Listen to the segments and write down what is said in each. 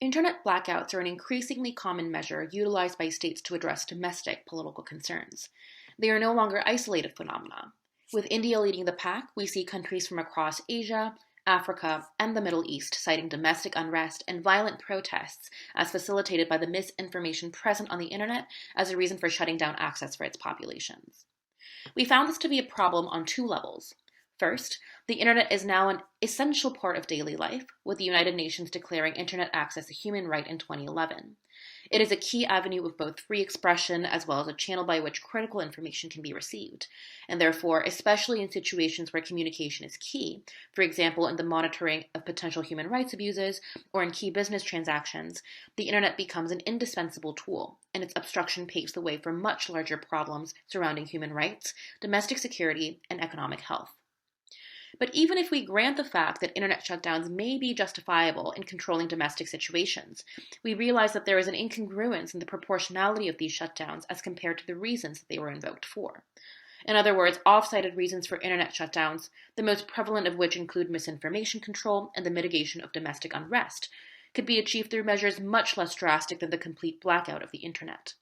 Internet blackouts are an increasingly common measure utilized by states to address domestic political concerns. They are no longer isolated phenomena. With India leading the pack, we see countries from across Asia, Africa, and the Middle East citing domestic unrest and violent protests as facilitated by the misinformation present on the internet as a reason for shutting down access for its populations. We found this to be a problem on two levels. First, the internet is now an essential part of daily life, with the United Nations declaring internet access a human right in 2011. It is a key avenue of both free expression as well as a channel by which critical information can be received, and therefore, especially in situations where communication is key, for example, in the monitoring of potential human rights abuses or in key business transactions, the internet becomes an indispensable tool, and its obstruction paves the way for much larger problems surrounding human rights, domestic security, and economic health. But even if we grant the fact that internet shutdowns may be justifiable in controlling domestic situations, we realize that there is an incongruence in the proportionality of these shutdowns as compared to the reasons that they were invoked for. In other words, off-cited reasons for internet shutdowns, the most prevalent of which include misinformation control and the mitigation of domestic unrest, could be achieved through measures much less drastic than the complete blackout of the internet.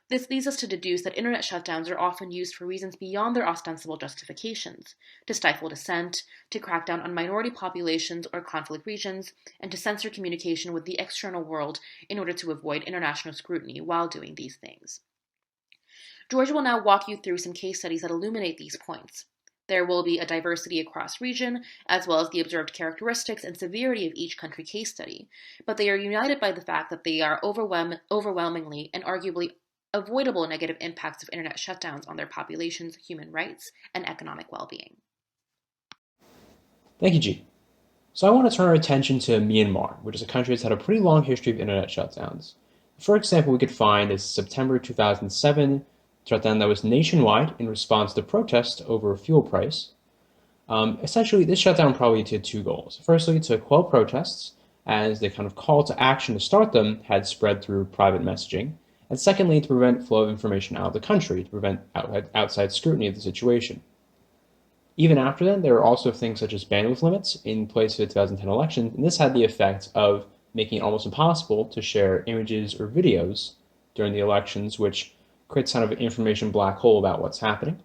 This leads us to deduce that internet shutdowns are often used for reasons beyond their ostensible justifications, to stifle dissent, to crack down on minority populations or conflict regions, and to censor communication with the external world in order to avoid international scrutiny while doing these things. George will now walk you through some case studies that illuminate these points. There will be a diversity across region, as well as the observed characteristics and severity of each country case study, but they are united by the fact that they are overwhelmingly and arguably avoidable negative impacts of internet shutdowns on their populations, human rights, and economic well-being. Thank you, Ji. So I want to turn our attention to Myanmar, which is a country that's had a pretty long history of internet shutdowns. For example, we could find is September 2007 shutdown that was nationwide in response to protests over fuel price. Essentially, this shutdown probably did two goals. Firstly, to quell protests, as the kind of call to action to start them had spread through private messaging, and secondly, to prevent flow of information out of the country, to prevent outside scrutiny of the situation. Even after then, there were also things such as bandwidth limits in place for the 2010 election, and this had the effect of making it almost impossible to share images or videos during the elections, which creates kind of an information black hole about what's happening.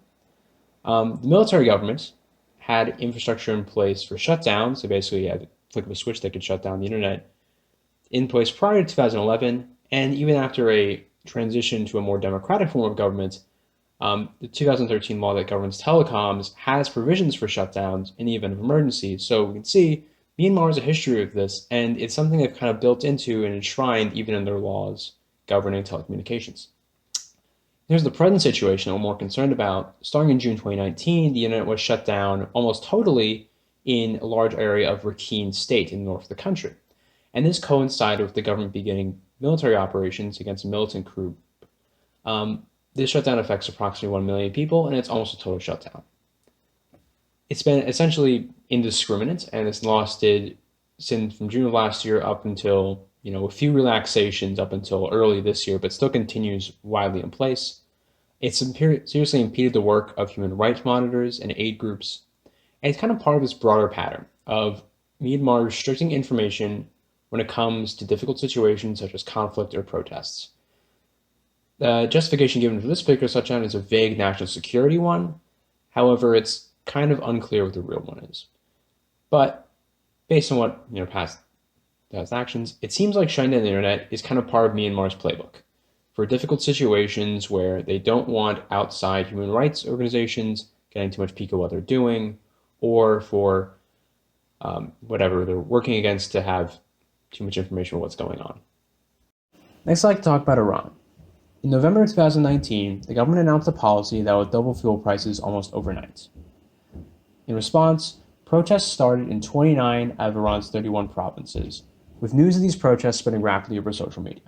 The military government had infrastructure in place for shutdowns, so basically had a flick of a switch that could shut down the internet, in place prior to 2011, and even after a transition to a more democratic form of government, the 2013 law that governs telecoms has provisions for shutdowns in the event of emergency. So we can see Myanmar has a history of this, and it's something they've kind of built into and enshrined even in their laws governing telecommunications. Here's the present situation that we're more concerned about. Starting in June 2019, the internet was shut down almost totally in a large area of Rakhine State in the north of the country. And this coincided with the government beginning military operations against a militant group. This shutdown affects approximately 1 million people, and it's almost a total shutdown. It's been essentially indiscriminate, and it's lasted since from June of last year up until, a few relaxations up until early this year, but still continues widely in place. It's seriously impeded the work of human rights monitors and aid groups, and it's kind of part of this broader pattern of Myanmar restricting information when it comes to difficult situations such as conflict or protests. The justification given for this particular shutdown is a vague national security one. However, it's kind of unclear what the real one is. But based on what past actions, it seems like shutting down the internet is kind of part of Myanmar's playbook for difficult situations where they don't want outside human rights organizations getting too much peek of what they're doing, or for whatever they're working against to have too much information on what's going on. Next, I'd like to talk about Iran. In November 2019, the government announced a policy that would double fuel prices almost overnight. In response, protests started in 29 out of Iran's 31 provinces, with news of these protests spreading rapidly over social media.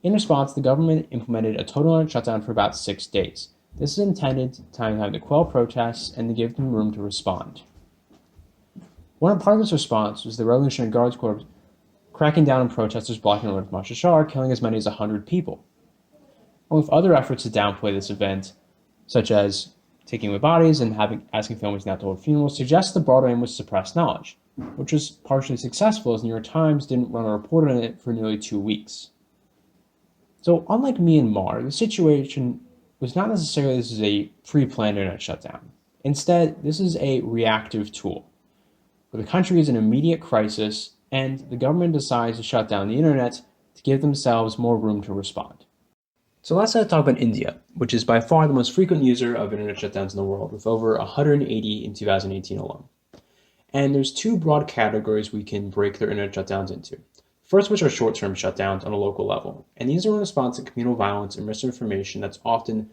In response, the government implemented a total internet shutdown for about 6 days. This is intended to quell protests and to give them room to respond. One part of this response was the Revolutionary Guards Corps cracking down on protesters blocking the road of Mashashar, killing as many as 100 people. Along with other efforts to downplay this event, such as taking away bodies and asking families not to hold funerals, suggests the broader aim was to suppress knowledge. which was partially successful as the New York Times didn't run a report on it for nearly 2 weeks. So unlike Myanmar, the situation was not necessarily this is a pre-planned internet shutdown. Instead, this is a reactive tool, where the country is in immediate crisis and the government decides to shut down the internet to give themselves more room to respond. So let's talk about India, which is by far the most frequent user of internet shutdowns in the world, with over 180 in 2018 alone. And there's two broad categories we can break their internet shutdowns into. First, which are short-term shutdowns on a local level, and these are in response to communal violence and misinformation that's often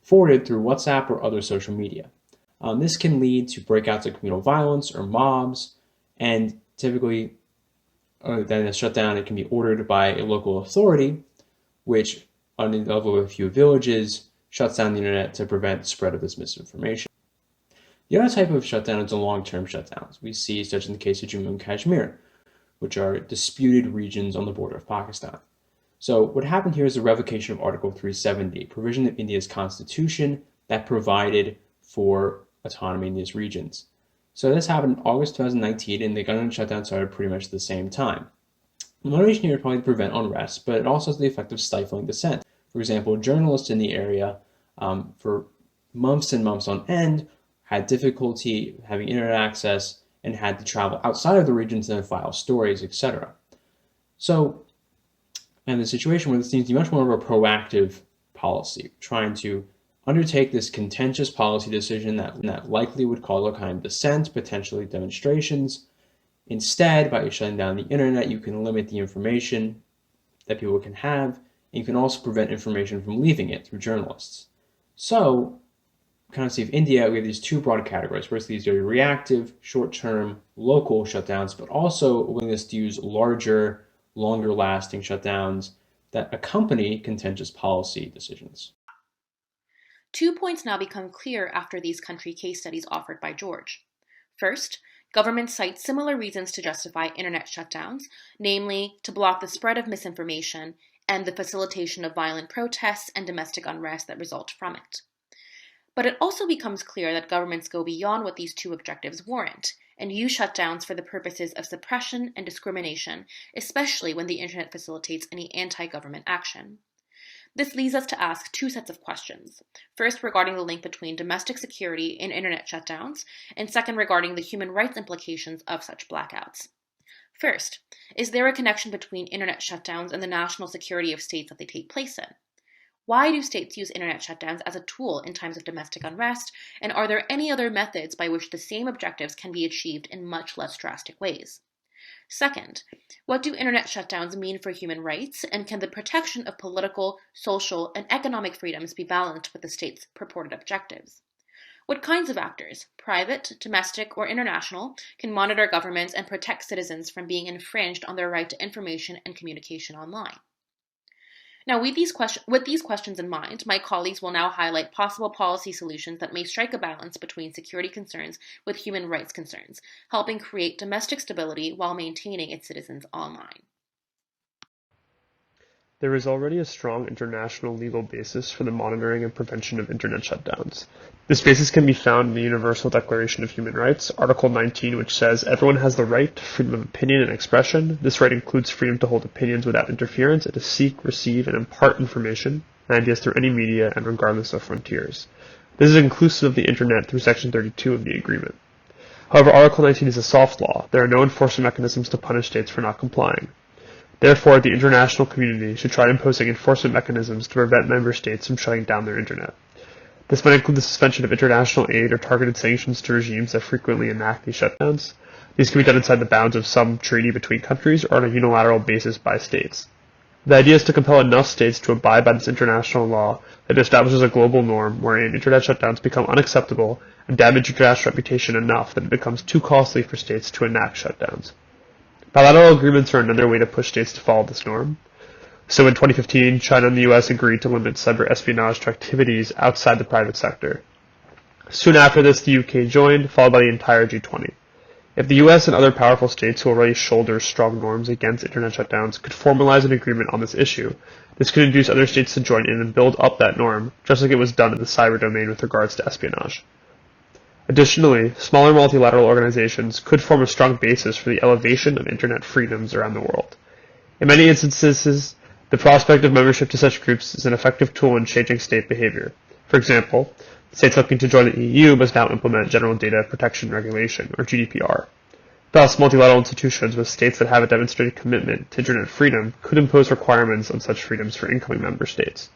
forwarded through WhatsApp or other social media. This can lead to breakouts of communal violence or mobs, and typically then a shutdown it can be ordered by a local authority, which on the level of a few villages shuts down the internet to prevent the spread of this misinformation. The other type of shutdown is the long-term shutdowns we see, such in the case of Jammu and Kashmir, which are disputed regions on the border of Pakistan. So what happened here is the revocation of Article 370, a provision of India's constitution that provided for autonomy in these regions. So this happened in August 2019, and the government shutdown started pretty much at the same time. The motivation here is probably to prevent unrest, but it also has the effect of stifling dissent. For example, journalists in the area for months and months on end had difficulty having internet access and had to travel outside of the region to then file stories, etc. So, in the situation where this seems to be much more of a proactive policy, trying to undertake this contentious policy decision that likely would cause all kind of dissent, potentially demonstrations. Instead, by shutting down the internet, you can limit the information that people can have, and you can also prevent information from leaving it through journalists. So, kind of see if India, we have these two broad categories. First, these are reactive, short-term, local shutdowns, but also a willingness to use larger, longer-lasting shutdowns that accompany contentious policy decisions. 2 points now become clear after these country case studies offered by George. First, governments cite similar reasons to justify internet shutdowns, namely to block the spread of misinformation and the facilitation of violent protests and domestic unrest that result from it. But it also becomes clear that governments go beyond what these two objectives warrant and use shutdowns for the purposes of suppression and discrimination, especially when the internet facilitates any anti-government action. This leads us to ask two sets of questions. First, regarding the link between domestic security and internet shutdowns, and second, regarding the human rights implications of such blackouts. First, is there a connection between internet shutdowns and the national security of states that they take place in? Why do states use internet shutdowns as a tool in times of domestic unrest, and are there any other methods by which the same objectives can be achieved in much less drastic ways? Second, what do internet shutdowns mean for human rights, and can the protection of political, social, and economic freedoms be balanced with the state's purported objectives? What kinds of actors, private, domestic, or international, can monitor governments and protect citizens from being infringed on their right to information and communication online? Now, with these questions in mind, my colleagues will now highlight possible policy solutions that may strike a balance between security concerns with human rights concerns, helping create domestic stability while maintaining its citizens online. There is already a strong international legal basis for the monitoring and prevention of internet shutdowns. This basis can be found in the Universal Declaration of Human Rights, Article 19, which says everyone has the right to freedom of opinion and expression. This right includes freedom to hold opinions without interference and to seek, receive, and impart information and ideas through any media and regardless of frontiers. This is inclusive of the internet through Section 32 of the agreement. However, Article 19 is a soft law. There are no enforcement mechanisms to punish states for not complying. Therefore, the international community should try imposing enforcement mechanisms to prevent member states from shutting down their internet. This might include the suspension of international aid or targeted sanctions to regimes that frequently enact these shutdowns. These can be done inside the bounds of some treaty between countries or on a unilateral basis by states. The idea is to compel enough states to abide by this international law that establishes a global norm wherein internet shutdowns become unacceptable and damage international reputation enough that it becomes too costly for states to enact shutdowns. Bilateral agreements are another way to push states to follow this norm. So in 2015, China and the US agreed to limit cyber espionage to activities outside the private sector. Soon after this, the UK joined, followed by the entire G20. If the US and other powerful states who already shoulder strong norms against internet shutdowns could formalize an agreement on this issue, this could induce other states to join in and build up that norm, just like it was done in the cyber domain with regards to espionage. Additionally, smaller multilateral organizations could form a strong basis for the elevation of internet freedoms around the world. In many instances, the prospect of membership to such groups is an effective tool in changing state behavior. For example, states looking to join the EU must now implement General Data Protection Regulation, or GDPR. Thus, multilateral institutions with states that have a demonstrated commitment to internet freedom could impose requirements on such freedoms for incoming member states.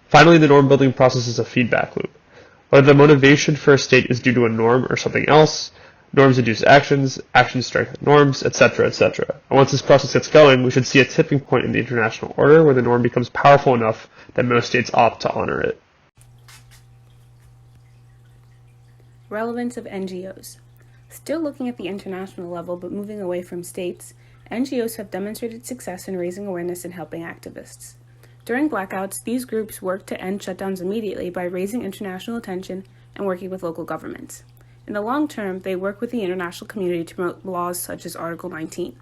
Finally, the norm-building process is a feedback loop. Whether the motivation for a state is due to a norm or something else, norms induce actions, actions strengthen norms, etc., etc. And once this process gets going, we should see a tipping point in the international order where the norm becomes powerful enough that most states opt to honor it. Relevance of NGOs. Still looking at the international level but moving away from states, NGOs have demonstrated success in raising awareness and helping activists. During blackouts, these groups work to end shutdowns immediately by raising international attention and working with local governments. In the long term, they work with the international community to promote laws such as Article 19.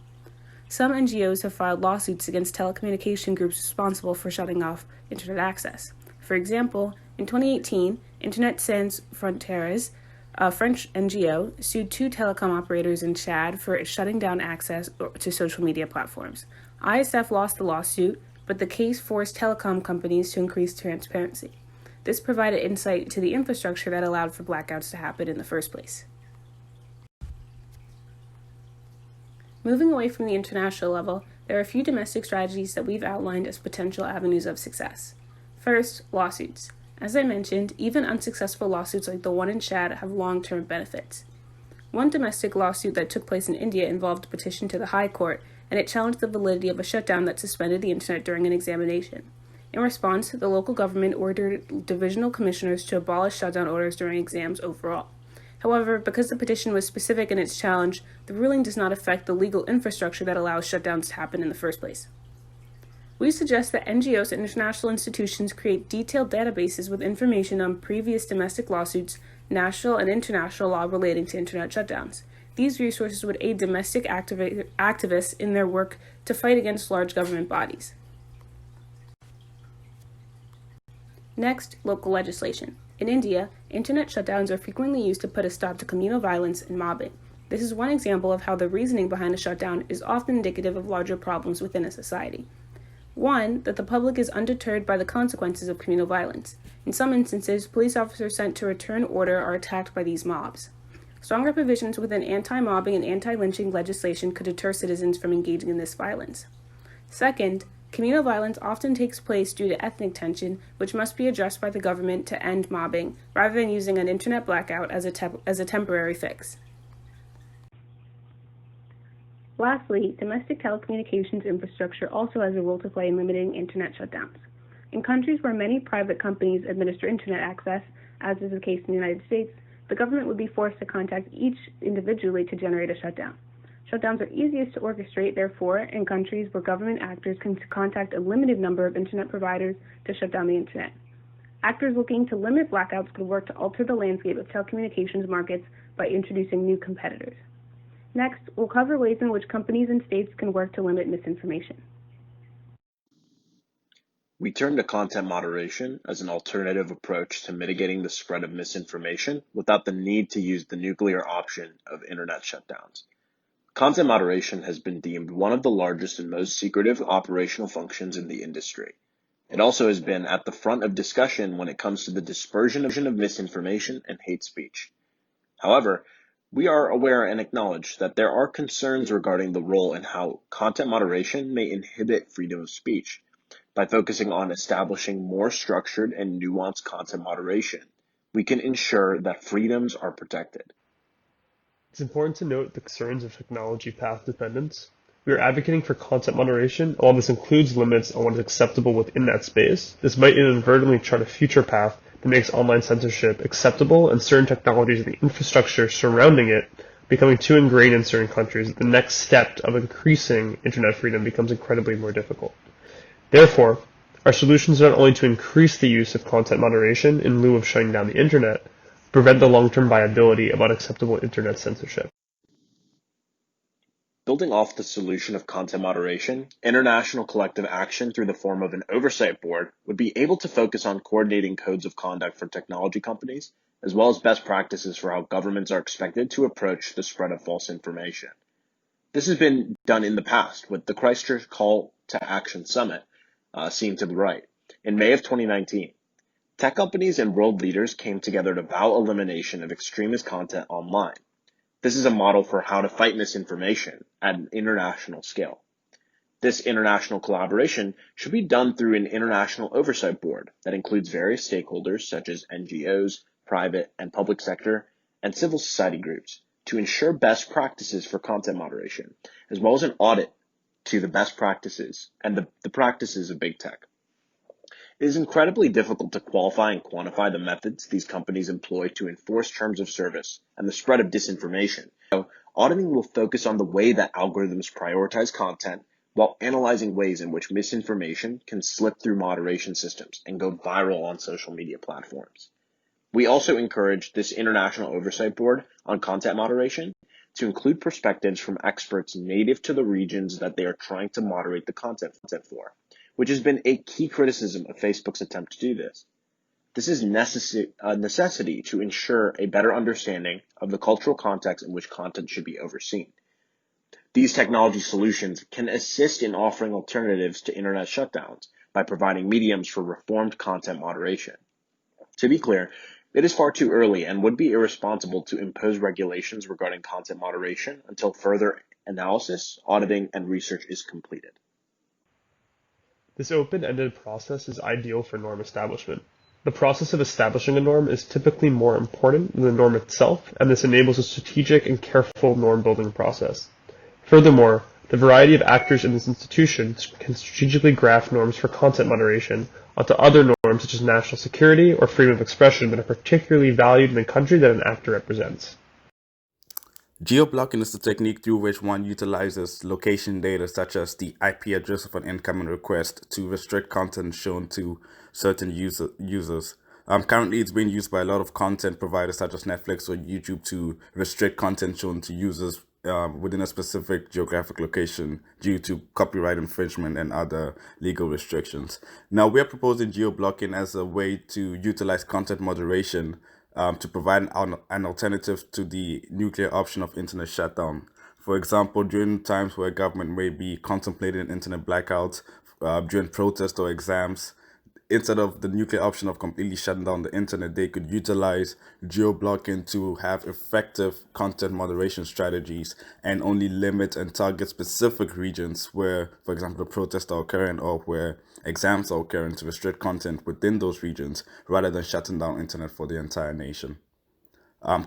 Some NGOs have filed lawsuits against telecommunication groups responsible for shutting off internet access. For example, in 2018, Internet Sans Frontières, a French NGO, sued 2 telecom operators in Chad for shutting down access to social media platforms. ISF lost the lawsuit, but the case forced telecom companies to increase transparency. This provided insight to the infrastructure that allowed for blackouts to happen in the first place. Moving away from the international level, there are a few domestic strategies that we've outlined as potential avenues of success. First, lawsuits. As I mentioned, even unsuccessful lawsuits like the one in Chad have long-term benefits. One domestic lawsuit that took place in India involved a petition to the High Court, and it challenged the validity of a shutdown that suspended the internet during an examination. In response, the local government ordered divisional commissioners to abolish shutdown orders during exams overall. However, because the petition was specific in its challenge, the ruling does not affect the legal infrastructure that allows shutdowns to happen in the first place. We suggest that NGOs and international institutions create detailed databases with information on previous domestic lawsuits, national and international law relating to internet shutdowns. These resources would aid domestic activists in their work to fight against large government bodies. Next, local legislation. In India, internet shutdowns are frequently used to put a stop to communal violence and mobbing. This is one example of how the reasoning behind a shutdown is often indicative of larger problems within a society. One, that the public is undeterred by the consequences of communal violence. In some instances, police officers sent to return order are attacked by these mobs. Stronger provisions within anti-mobbing and anti-lynching legislation could deter citizens from engaging in this violence. Second, communal violence often takes place due to ethnic tension, which must be addressed by the government to end mobbing, rather than using an internet blackout as a temporary fix. Lastly, domestic telecommunications infrastructure also has a role to play in limiting internet shutdowns. In countries where many private companies administer internet access, as is the case in the United States, the government would be forced to contact each individually to generate a shutdown. Shutdowns are easiest to orchestrate, therefore, in countries where government actors can contact a limited number of internet providers to shut down the internet. Actors looking to limit blackouts could work to alter the landscape of telecommunications markets by introducing new competitors. Next, we'll cover ways in which companies and states can work to limit misinformation. We turn to content moderation as an alternative approach to mitigating the spread of misinformation without the need to use the nuclear option of internet shutdowns. Content moderation has been deemed one of the largest and most secretive operational functions in the industry. It also has been at the front of discussion when it comes to the dispersion of misinformation and hate speech. However, we are aware and acknowledge that there are concerns regarding the role and how content moderation may inhibit freedom of speech. By focusing on establishing more structured and nuanced content moderation, we can ensure that freedoms are protected. It's important to note the concerns of technology path dependence. We are advocating for content moderation, and while this includes limits on what is acceptable within that space, this might inadvertently chart a future path that makes online censorship acceptable and certain technologies and the infrastructure surrounding it becoming too ingrained in certain countries that the next step of increasing internet freedom becomes incredibly more difficult. Therefore, our solutions are not only to increase the use of content moderation in lieu of shutting down the internet, but prevent the long-term viability of unacceptable internet censorship. Building off the solution of content moderation, international collective action through the form of an oversight board would be able to focus on coordinating codes of conduct for technology companies as well as best practices for how governments are expected to approach the spread of false information. This has been done in the past with the Christchurch Call to Action Summit, seen to the right, in May of 2019. Tech companies and world leaders came together to vow elimination of extremist content online. This is a model for how to fight misinformation at an international scale. This international collaboration should be done through an international oversight board that includes various stakeholders such as NGOs, private and public sector, and civil society groups to ensure best practices for content moderation, as well as an audit to the best practices and the practices of big tech. It is incredibly difficult to qualify and quantify the methods these companies employ to enforce terms of service and the spread of disinformation. So, auditing will focus on the way that algorithms prioritize content while analyzing ways in which misinformation can slip through moderation systems and go viral on social media platforms. We also encourage this International Oversight Board on content moderation to include perspectives from experts native to the regions that they are trying to moderate the content for, which has been a key criticism of Facebook's attempt to do this. This is a necessity to ensure a better understanding of the cultural context in which content should be overseen. These technology solutions can assist in offering alternatives to internet shutdowns by providing mediums for reformed content moderation. To be clear, it is far too early and would be irresponsible to impose regulations regarding content moderation until further analysis, auditing, and research is completed. This open-ended process is ideal for norm establishment. The process of establishing a norm is typically more important than the norm itself, and this enables a strategic and careful norm-building process. Furthermore, the variety of actors in this institution can strategically graft norms for content moderation onto other norms such as national security or freedom of expression that are particularly valued in the country that an actor represents. Geoblocking is the technique through which one utilizes location data such as the IP address of an incoming request to restrict content shown to certain users. Currently, it's being used by a lot of content providers such as Netflix or YouTube to restrict content shown to users within a specific geographic location due to copyright infringement and other legal restrictions. Now, we are proposing geoblocking as a way to utilize content moderation to provide an alternative to the nuclear option of internet shutdown. For example, during times where government may be contemplating internet blackouts, during protests or exams, instead of the nuclear option of completely shutting down the internet, they could utilize geoblocking to have effective content moderation strategies and only limit and target specific regions where, for example, the protests are occurring or where exams are occurring to restrict content within those regions rather than shutting down internet for the entire nation.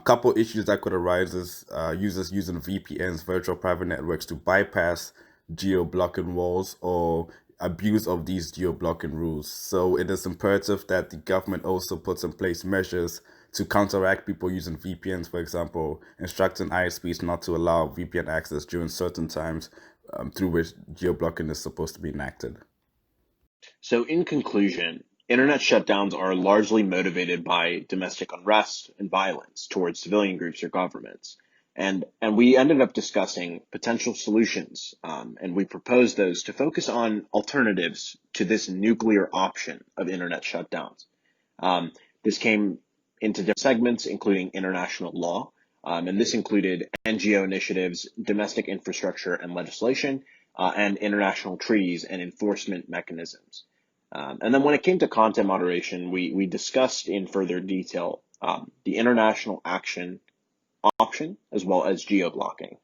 Couple issues that could arise is users using VPNs, virtual private networks, to bypass geo-blocking walls or abuse of these geo-blocking rules. So it is imperative that the government also puts in place measures to counteract people using VPNs, for example, instructing ISPs not to allow VPN access during certain times through which geo-blocking is supposed to be enacted. So in conclusion, internet shutdowns are largely motivated by domestic unrest and violence towards civilian groups or governments. And we ended up discussing potential solutions, and we proposed those to focus on alternatives to this nuclear option of internet shutdowns. This came into different segments, including international law, and this included NGO initiatives, domestic infrastructure and legislation, and international treaties and enforcement mechanisms. And then when it came to content moderation, we discussed in further detail the international action option as well as geo-blocking.